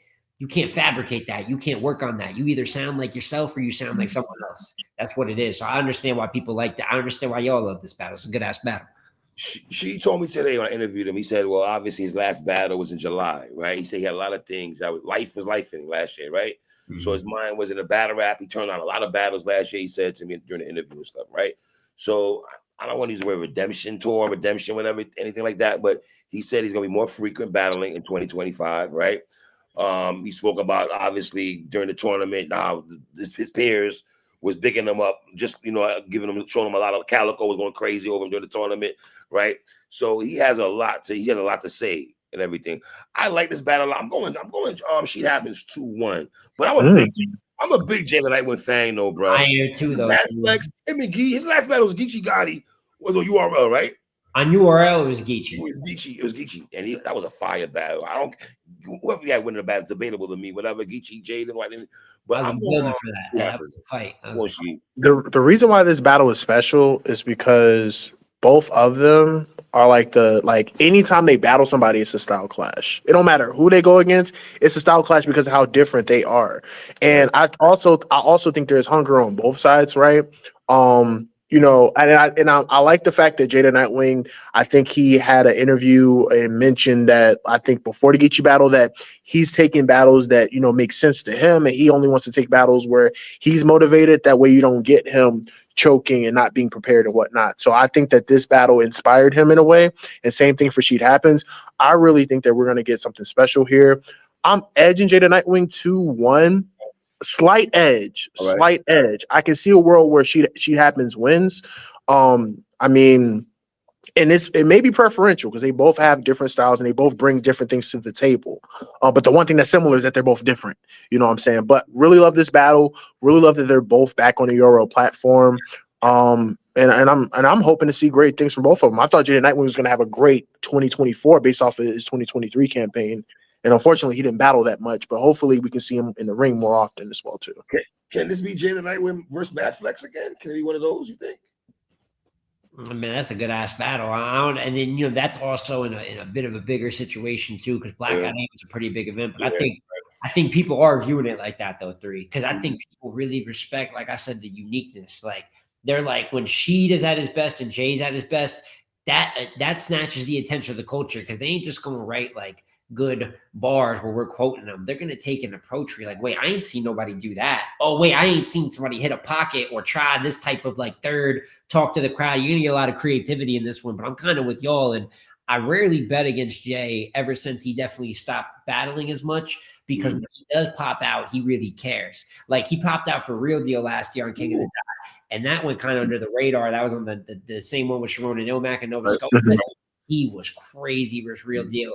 S2: fabricate that. You can't work on that. You either sound like yourself or you sound like someone else. That's what it is. So I understand why people like that. I understand why y'all love this battle. It's a good ass battle.
S1: She told me today when I interviewed him, he said, well, obviously his last battle was in July, right? He said he had a lot of things. Life was life in last year, right? So his mind was in a battle rap. He turned on a lot of battles last year. He said to me during the interview and stuff, right? So I don't want to use the word redemption, whatever, anything like that. But he said he's gonna be more frequent battling in 2025, right? He spoke about obviously during the tournament how his peers was bigging him up, just showing him a lot of Calico was going crazy over him during the tournament, right? So he has a lot to say and everything. I like this battle. I'm going. Sheet happens 2-1, but I'm a big Jay the Nightwing fan, though, bro.
S2: I am too, though.
S1: His last battle was Geechee Gotti, was on URL, right?
S2: On URL, it was Geechee.
S1: It was Geechee, and that was a fire battle. Whoever you had winning the battle is debatable to me. Whatever, Geechee, Jaden, but I'm going
S2: for that. That was a fight.
S3: The reason why this battle is special is because both of them are like anytime they battle somebody, it's a style clash. It don't matter who they go against, it's a style clash because of how different they are. And I also think there's hunger on both sides, right? I like the fact that Jada Nightwing, I think he had an interview and mentioned that I think before the Geechee battle that he's taking battles that, make sense to him. And he only wants to take battles where he's motivated. That way you don't get him choking and not being prepared and whatnot. So I think that this battle inspired him in a way. And same thing for Sheet Happens. I really think that we're going to get something special here. I'm edging Jada Nightwing 2-1. Slight edge. I can see a world where Sheet Happens wins. And it may be preferential because they both have different styles and they both bring different things to the table. But the one thing that's similar is that they're both different. You know what I'm saying? But really love this battle. Really love that they're both back on the Euro platform. And I'm hoping to see great things from both of them. I thought Jada Nightwing was going to have a great 2024 based off of his 2023 campaign. And unfortunately, he didn't battle that much, but hopefully we can see him in the ring more often as well, too.
S1: Can this be Jay the Nightwing versus Mad Flex again? Can it be one of those, you think?
S2: I mean, that's a good-ass battle. And then, that's also in a bit of a bigger situation, too, because Blackout 8 was a pretty big event. But I think people are viewing it like that, though, 3, because I think people really respect, like I said, the uniqueness. Like, they're like, when Sheed is at his best and Jay's at his best, that snatches the attention of the culture because they ain't just going to write, like, good bars where we're quoting them. They're going to take an approach where you're like, wait, I ain't seen nobody do that. Oh, wait, I ain't seen somebody hit a pocket or try this type of like third talk to the crowd. You're going to get a lot of creativity in this one, but I'm kind of with y'all. And I rarely bet against Jay ever since he definitely stopped battling as much because when he does pop out, he really cares. Like he popped out for Real Deal last year on King of the Dot, and that went kind of under the radar. That was on the same one with Sharon and Ilmac and Nova Scotia. He was crazy versus Real Deal.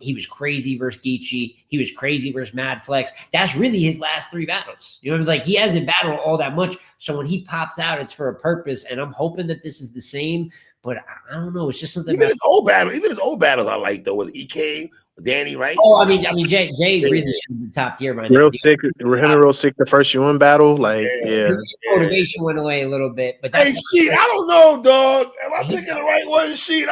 S2: He was crazy versus Geechee. He was crazy versus Mad Flex. That's really his last 3 battles. You know, like he hasn't battled all that much. So when he pops out, it's for a purpose. And I'm hoping that this is the same. But I don't know. It's just something.
S1: Even his old battles I like though with EK, Danny, right?
S2: Oh, I mean, Jay really should be top tier right now.
S3: Real sick. Real sick. The first UN battle, like
S2: motivation went away a little bit. But
S1: hey, Sheet, I don't know, dog. Am I picking the right one, Sheet?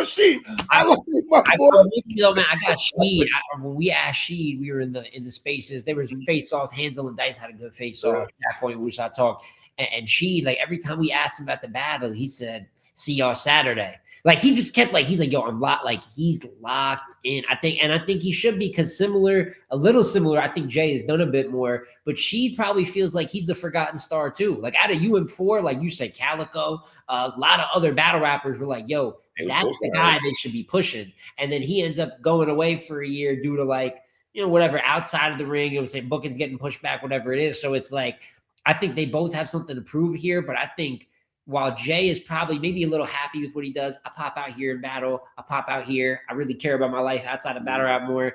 S1: Sheet. I love my boy.
S2: I got Sheed. When we asked Sheed, we were in the spaces. There was face-offs. Hansel and Dice had a good face-off at that point. We saw talk. And Sheed, like every time we asked him about the battle, he said, "See y'all Saturday." Like he just kept like he's like, yo, I'm locked. Like he's locked in. I think he should be because a little similar. I think Jay has done a bit more, but Sheed probably feels like he's the forgotten star too. Like out of UM4, like you say, Calico, a lot of other battle rappers were like, yo, that's the guy they should be pushing. And then he ends up going away for a year due to like, whatever outside of the ring. It was say bookings getting pushed back, whatever it is. So it's like, I think they both have something to prove here, but I think while Jay is probably maybe a little happy with what he does, I pop out here in battle. I pop out here. I really care about my life outside of battle rap more.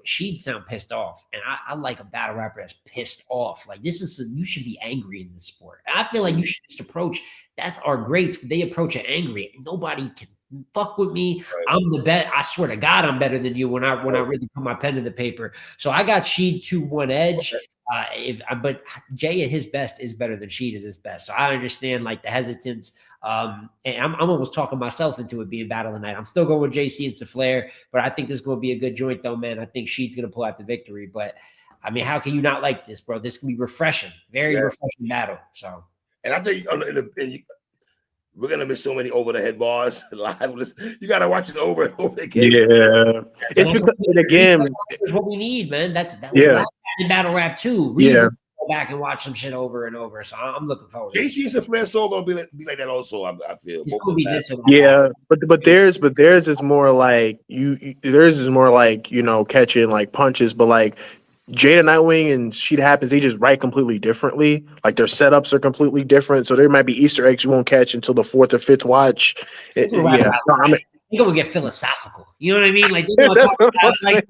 S2: She'd sound pissed off. And I like a battle rapper that's pissed off. Like you should be angry in this sport. And I feel like you should just approach, that's our greats. They approach it angry. Nobody can fuck with me. I'm the best. I swear to God, I'm better than you when I really put my pen to the paper. So I got Sheed 2-1 edge. But Jay at his best is better than Sheed at his best. So I understand like the hesitance. And I'm almost talking myself into it being battle tonight. I'm still going with JC and Saflair, but I think this is going to be a good joint though, man. I think Sheed's going to pull out the victory. But I mean, how can you not like this, bro? This can be refreshing, very refreshing battle. So,
S1: and I think we're gonna miss so many over the head bars live. You gotta watch it over and over again.
S3: Yeah, it's because again,
S2: that's what we need, man. That's battle rap too. Reason to go back and watch some shit over and over. So I'm looking forward.
S1: JC and Flair Soul gonna be like that also. I feel.
S2: It's gonna be this or that.
S3: Yeah, but theirs is more like theirs is more like catching like punches, but like Jada Nightwing and Sheet Happens, they just write completely differently. Like their setups are completely different, so there might be Easter eggs you won't catch until the 4th or 5th watch.
S2: They're gonna get philosophical. You know what I mean? Like they're gonna talk about like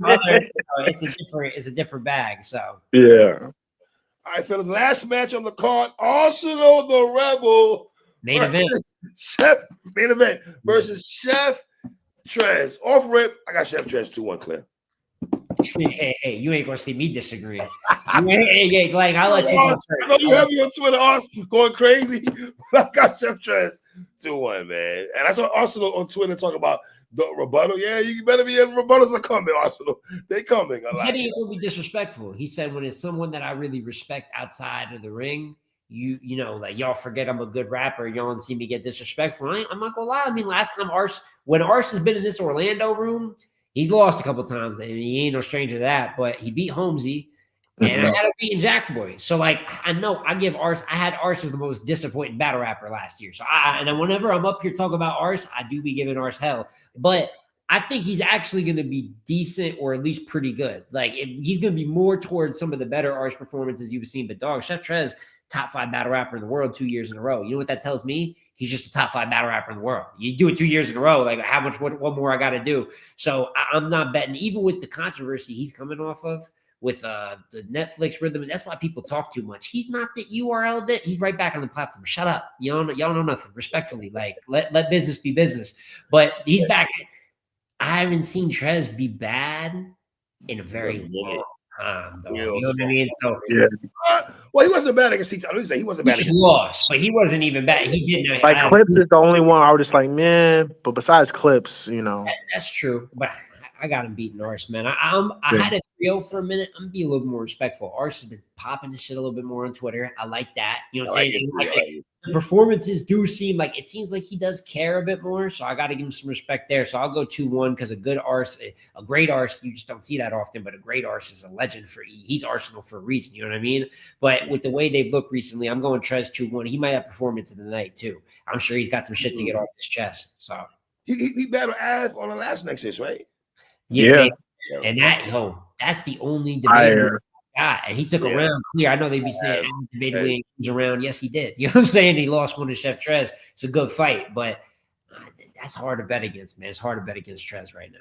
S2: it's a different bag. So
S3: yeah.
S1: All right, fellas. Last match on the card: Arsenal the Rebel
S2: main event
S1: versus Chef Trez. Off rip, I got Chef Trez 2-1 clear.
S2: Hey, you ain't gonna see me disagree. Like I'll let you go first.
S1: I know you have me on Twitter, Arsenal, going crazy, but I got Chef Trez 2-1, man. And I saw Arsenal on Twitter talk about the rebuttal. Yeah, you better be in. Rebuttals are coming, Arsenal. They coming.
S2: He said he will be disrespectful. He said when it's someone that I really respect outside of the ring, you know, like y'all forget I'm a good rapper. Y'all don't see me get disrespectful. I'm not gonna lie. I mean, last time when Ars has been in this Orlando room, he's lost a couple times. I mean, he ain't no stranger to that, but he beat Holmesy. And I had him beating Jackboy. So, like, I know I give Ars. I had Ars as the most disappointing battle rapper last year. So, whenever I'm up here talking about Ars, I do be giving Ars hell. But I think he's actually going to be decent or at least pretty good. Like, he's going to be more towards some of the better Ars performances you've seen. But, dog, Chef Trez, top 5 battle rapper in the world 2 years in a row. You know what that tells me? He's just a top 5 battle rapper in the world. You do it 2 years in a row. Like, what more I got to do? So, I'm not betting. Even with the controversy he's coming off of, with the Netflix rhythm, and that's why people talk too much. He's not the URL that he's right back on the platform. Shut up. Y'all know nothing. Respectfully, like let business be business. But he's back. I haven't seen Trez be bad in a very long time, though. You know what I mean? So
S3: yeah.
S1: Well, he wasn't bad against. I would say he wasn't bad.
S2: He lost, but he wasn't even bad. He didn't.
S3: Like Clips is the only one I was just like, man. But besides Clips,
S2: that's true. But I got him beating Ars, man. I had a 3-0 for a minute. I'm gonna be a little more respectful. Ars has been popping this shit a little bit more on Twitter. I like that. You know what I'm saying? The performances do seem like he does care a bit more. So I got to give him some respect there. So I'll go 2-1 because a great Ars, you just don't see that often. But a great Ars is a legend he's Arsenal for a reason. You know what I mean? But with the way they've looked recently, I'm going Trez 2-1. He might have performance of the night too. I'm sure he's got some shit to get off his chest. So
S1: he battled Av on the last Nexus, right?
S2: Yeah. And that's the only debate got. And he took a round clear. I know they'd be saying debatably he was around. Yes, he did. You know what I'm saying? He lost one to Chef Trez. It's a good fight, but that's hard to bet against, man. It's hard to bet against Trez right now.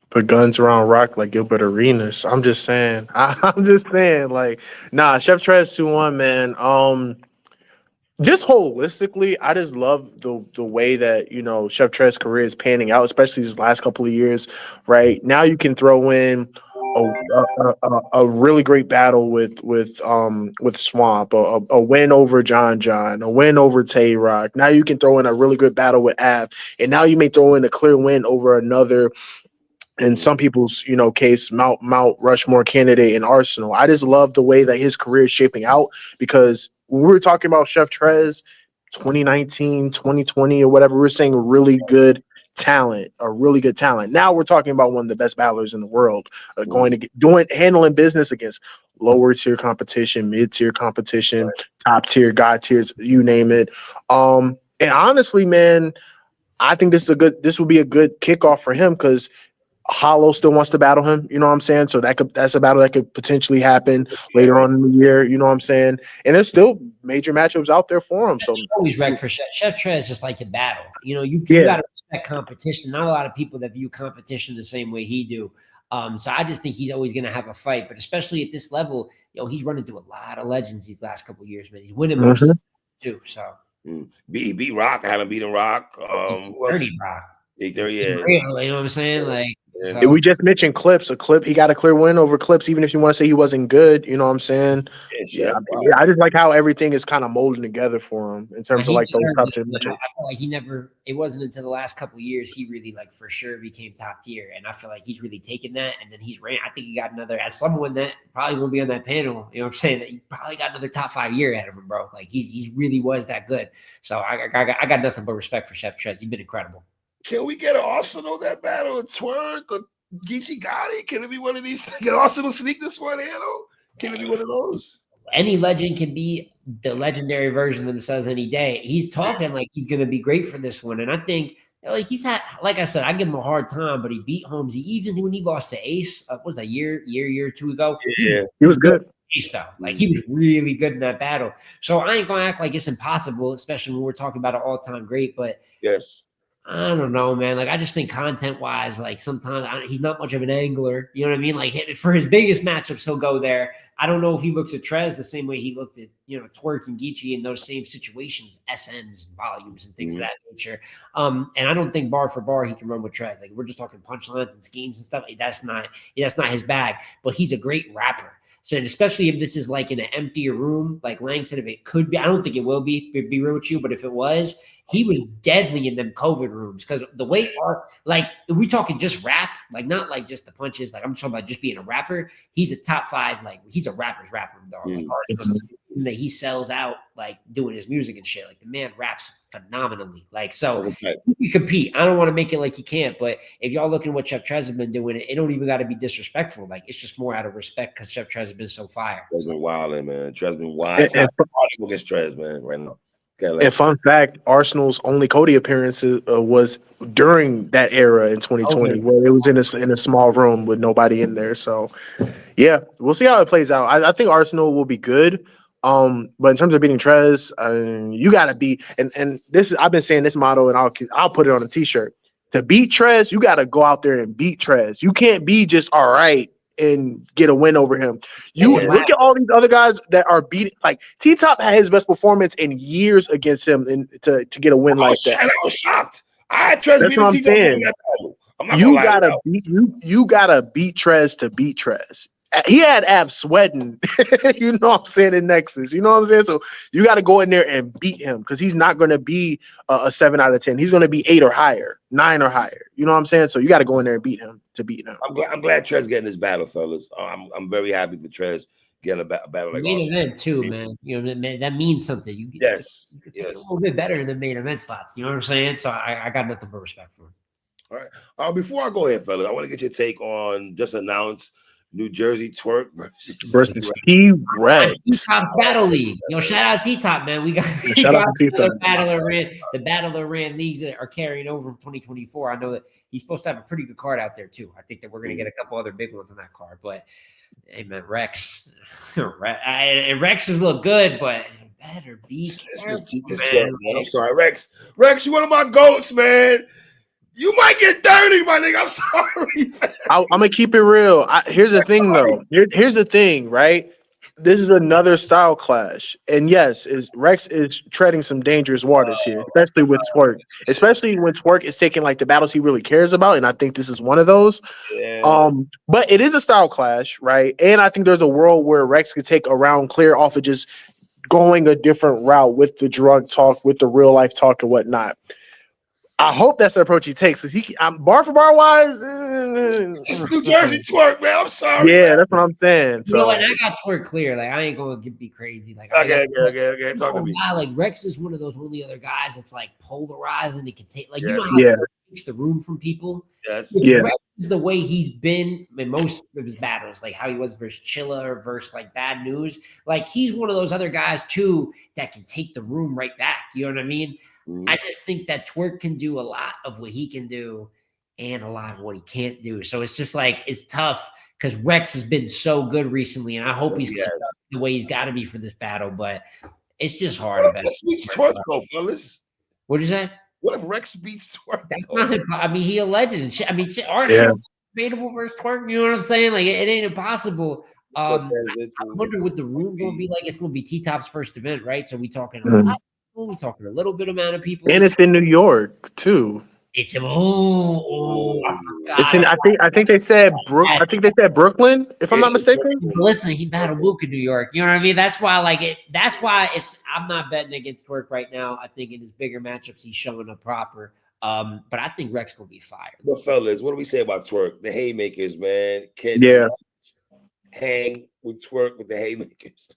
S3: Put guns around rock like Gilbert Arenas. I'm just saying. Like, nah, Chef Trez 2-1, man. Just holistically, I just love the way that Chef Trez's career is panning out, especially these last couple of years. Right now, you can throw in a really great battle with Swamp, a win over John, a win over Tay Rock. Now you can throw in a really good battle with Av, and now you may throw in a clear win over another. In some people's, case, Mount Rushmore candidate in Arsenal. I just love the way that his career is shaping out because when we were talking about Chef Trez 2019, 2020 or whatever, we were saying really good talent. Now we're talking about one of the best battlers in the world, handling business against lower tier competition, mid tier competition, top tier, god tiers, you name it. And honestly, man, I think this will be a good kickoff for him because Hollow still wants to battle him, you know what I'm saying? So that's a battle that could potentially happen later on in the year, you know what I'm saying? And there's still major matchups out there for him. So
S2: always wrecked for Chef Trez just like to battle. You got to respect competition. Not a lot of people that view competition the same way he do. So I just think he's always going to have a fight, but especially at this level, he's running through a lot of legends these last couple of years, man. He's winning most of them too. So
S1: he beat Rock. I haven't beaten Rock.
S2: 30 Rock.
S1: 30, yeah.
S2: You know what I'm saying? Like,
S3: so. We just mentioned Clips. He got a clear win over Clips, even if you want to say he wasn't good. You know what I'm saying? I just like how everything is kind of molding together for him in terms of like those top tier matches.
S2: I feel like it wasn't until the last couple of years he really like for sure became top tier, and I feel like he's really taken that, and then I think he got another, as someone that probably won't be on that panel, you know what I'm saying, that he probably got another top 5 year ahead of him, bro. Like he's really was that good. So I got nothing but respect for Chef Trez. He's been incredible.
S1: Can we get an Arsenal that battle, a Twerk, or Geechee Gotti? Can it be one of these? Can Arsenal sneak this one in? Can it be one of those?
S2: Any legend can be the legendary version of themselves any day. He's talking like he's going to be great for this one. And I think like he's had, like I said, I give him a hard time, but he beat Holmes. Even when he lost to Ace, what was that year or two ago?
S1: Yeah,
S3: he was good.
S2: Ace though, like he was really good in that battle. So I ain't gonna act like it's impossible, especially when we're talking about an all-time great. But
S1: yes.
S2: I don't know, man. Like, I just think content-wise, like sometimes he's not much of an angler. You know what I mean? Like for his biggest matchups, he'll go there. I don't know if he looks at Trez the same way he looked at Twerk and Geechee in those same situations, SNs and volumes and things of that nature. And I don't think bar for bar he can run with Trez. Like we're just talking punchlines and schemes and stuff. That's not his bag. But he's a great rapper. So, and especially if this is like in an emptier room, like Lang said, if it could be, I don't think it will be real with you, but if it was, he was deadly in them COVID rooms because the way like if we talking just rap, like not like just the punches, like I'm talking about just being a rapper. He's a top 5, like he's a rapper's rapper, dog. Like, that he sells out like doing his music and shit. Like the man raps phenomenally. Like so he can compete. I don't want to make it like he can't, but if y'all looking at what Chef Trez has been doing, it don't even got to be disrespectful. Like it's just more out of respect because Chef Trez has been so fire.
S1: Trez been wilding, man. Trez been wild. Against Trez, man, right now.
S3: And fun fact, Arsenal's only Cody appearance was during that era in 2020, where it was in a small room with nobody in there. So, yeah, we'll see how it plays out. I think Arsenal will be good. But in terms of beating Trez, you gotta be and this is I've been saying this motto, and I'll put it on a t-shirt. To beat Trez, you gotta go out there and beat Trez. You can't be just all right and get a win over him. You look at all these other guys that are beating. Like T-Top had his best performance in years against him, to get a win like that.
S1: I was shocked. I had Trez.
S3: That's what I'm saying. You gotta beat Trez to beat Trez. He had Ab sweating, you know what I'm saying, in Nexus. You know what I'm saying? So you got to go in there and beat him because he's not going to be a 7 out of 10. He's going to be 8 or higher, 9 or higher. You know what I'm saying? So you got to go in there and beat him to beat him.
S1: I'm glad Trez getting this battle, fellas. I'm very happy for Trez getting a battle like
S2: main event too, man. You know that means something. You get a little bit better in the main event slots. You know what I'm saying? So I got nothing but respect for him.
S1: All right. Before I go ahead, fellas, I want to get your take on just announced New Jersey Twerk
S3: versus T-Rex.
S2: T-Top Battle League. Shout out T-Top, man. We got the Battle that ran leagues that are carrying over from 2024. I know that he's supposed to have a pretty good card out there too. I think that we're going to get a couple other big ones on that card. But hey, man, Rex is look good, but better be careful, man.
S1: I'm sorry, Rex. Rex, you one of my goats, man. You might get dirty, my nigga. I'm sorry.
S3: I'm gonna keep it real. Here's the thing, though. Here's the thing, right? This is another style clash, and yes, Rex is treading some dangerous waters here, especially with Twerk. Especially when Twerk is taking like the battles he really cares about, and I think this is one of those.
S1: Yeah.
S3: But it is a style clash, right? And I think there's a world where Rex could take a round clear off of just going a different route with the drug talk, with the real life talk, and whatnot. I hope that's the approach he takes, because bar for bar wise,
S1: it's New Jersey Twerk, man. I'm sorry.
S3: Yeah,
S1: man.
S3: That's what I'm saying. So
S2: I got Twerk clear. Like I ain't gonna be crazy. Like
S1: okay. Talk to me.
S2: Like Rex is one of those only other guys that's like polarizing. It can take like
S3: you
S2: know how he takes the room from people.
S1: Yes.
S2: Rex is the way he's been in most of his battles, like how he was versus Chilla or versus like Bad News. Like he's one of those other guys too that can take the room right back. You know what I mean? I just think that Twerk can do a lot of what he can do and a lot of what he can't do. So it's just like, it's tough because Rex has been so good recently, and I hope he's the way he's got to be for this battle, but it's just hard.
S1: What if Rex beats Twerk, though, fellas?
S2: What'd you say?
S1: What if Rex beats Twerk?
S2: I mean, he a legend. I mean, Arsenal debatable versus Twerk. You know what I'm saying? Like, it ain't impossible. I wonder what the room going to be like. It's going to be T-Top's first event, right? So we talking a lot. We talking a little bit amount of people,
S3: and it's in New York too.
S2: It's I forgot.
S3: It's in. I think they said I think they said Brooklyn, if I'm not mistaken.
S2: Listen, he battled Luke in New York. You know what I mean? That's why, that's why I'm not betting against Twerk right now. I think in his bigger matchups, he's showing up proper. But I think Rex gonna be fired.
S1: But fellas, what do we say about Twerk? The haymakers, man. Can hang with Twerk with the haymakers?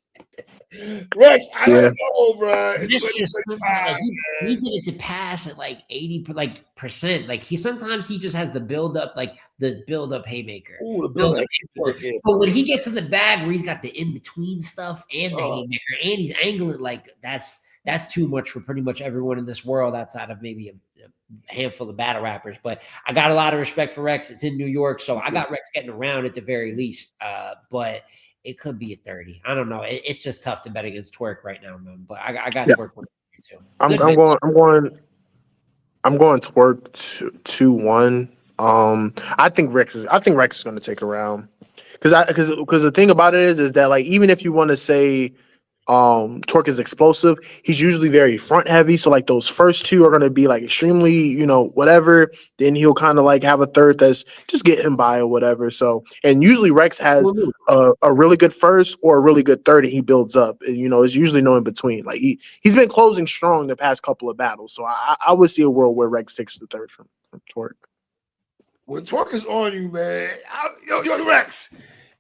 S1: Rex, I
S3: Yeah.
S1: don't know, bro. It's
S2: It's just
S1: 2025,
S2: like he
S1: man.
S2: did it to pass at like 80% like he sometimes he just has the build up haymaker.
S1: Ooh, the
S2: Build
S1: building
S2: up
S1: work
S2: haymaker.
S1: here.
S2: But when he gets in the bag where he's got the in between stuff and the
S1: Uh,
S2: haymaker and he's angling like that's too much for pretty much everyone in this world outside of maybe a handful of battle rappers. But I got a lot of respect for Rex. It's in New York, so I got Rex getting around at the very least. But it could be a 30. I don't know. It's just tough to bet against Twerk right now, man. But I got
S3: Yeah.
S2: Twerk too.
S3: I'm
S2: Good man.
S3: going Twerk 2-1. I think Rex is going to take a round because the thing about it is that like even if you want to say Twerk is explosive, he's usually very front heavy. So like those first two are going to be like extremely, whatever. Then he'll kind of like have a third that's just get him by or whatever. So and usually Rex has a really good first or a really good third, and he builds up. And, it's usually no in between. Like he's been closing strong the past couple of battles. So I would see a world where Rex takes the third from Twerk.
S1: when Twerk is on you, man. Yo, Rex,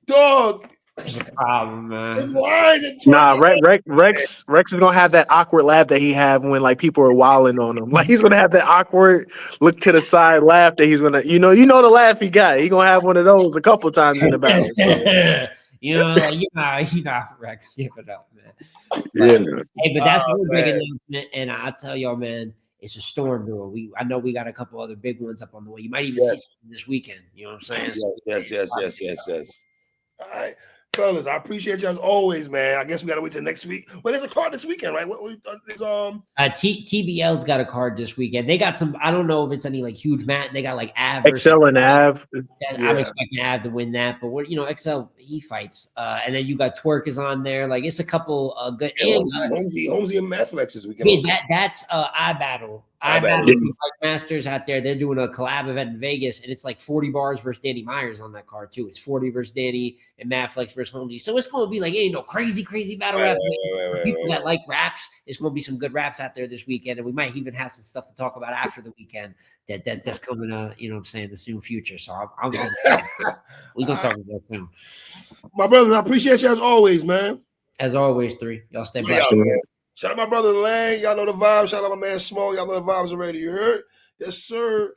S1: dog.
S2: There's a problem, man.
S1: Them lines and Twerk.
S3: Nah, Rex is gonna have that awkward laugh that he have when like people are wilding on him. Like he's gonna have that awkward look to the side laugh that he's gonna, the laugh he got. He gonna have one of those a couple times in the battle. So.
S2: you know, Rex, give it up, man.
S3: Yeah.
S2: Hey, but that's one big announcement, and I tell y'all, man, it's a storm duel. I know we got a couple other big ones up on the way. You might even see this weekend. You know what I'm saying?
S1: Yes. All right, fellas, I appreciate you as always, man. I guess we gotta wait till next week. Well, there's a card this weekend, right? What is
S2: TBL's got a card this weekend. They got some. I don't know if it's any like huge match. They got like Av versus
S3: Excel and Av.
S2: I'm expecting Av to win that, but Excel he fights, and then you got Twerk is on there. Like it's a couple good.
S1: Holmesy and Mathlex this weekend.
S2: Yeah, that's iBattle. Masters out there. They're doing a collab event in Vegas, and it's like 40 bars versus Danny Myers on that card too. It's 40 versus Danny and Mathlex versus Holmesy. So it's going to be like crazy battle rap. People that like raps, it's going to be some good raps out there this weekend, and we might even have some stuff to talk about after the weekend that's coming. The soon future. So I'm we gonna talk about that soon.
S1: My brothers, I appreciate you as always, man.
S2: As always, 3. Y'all stay blessed.
S1: Shout out my brother Lang. Y'all know the vibes. Shout out my man Small. Y'all know the vibes already. You heard? Yes, sir.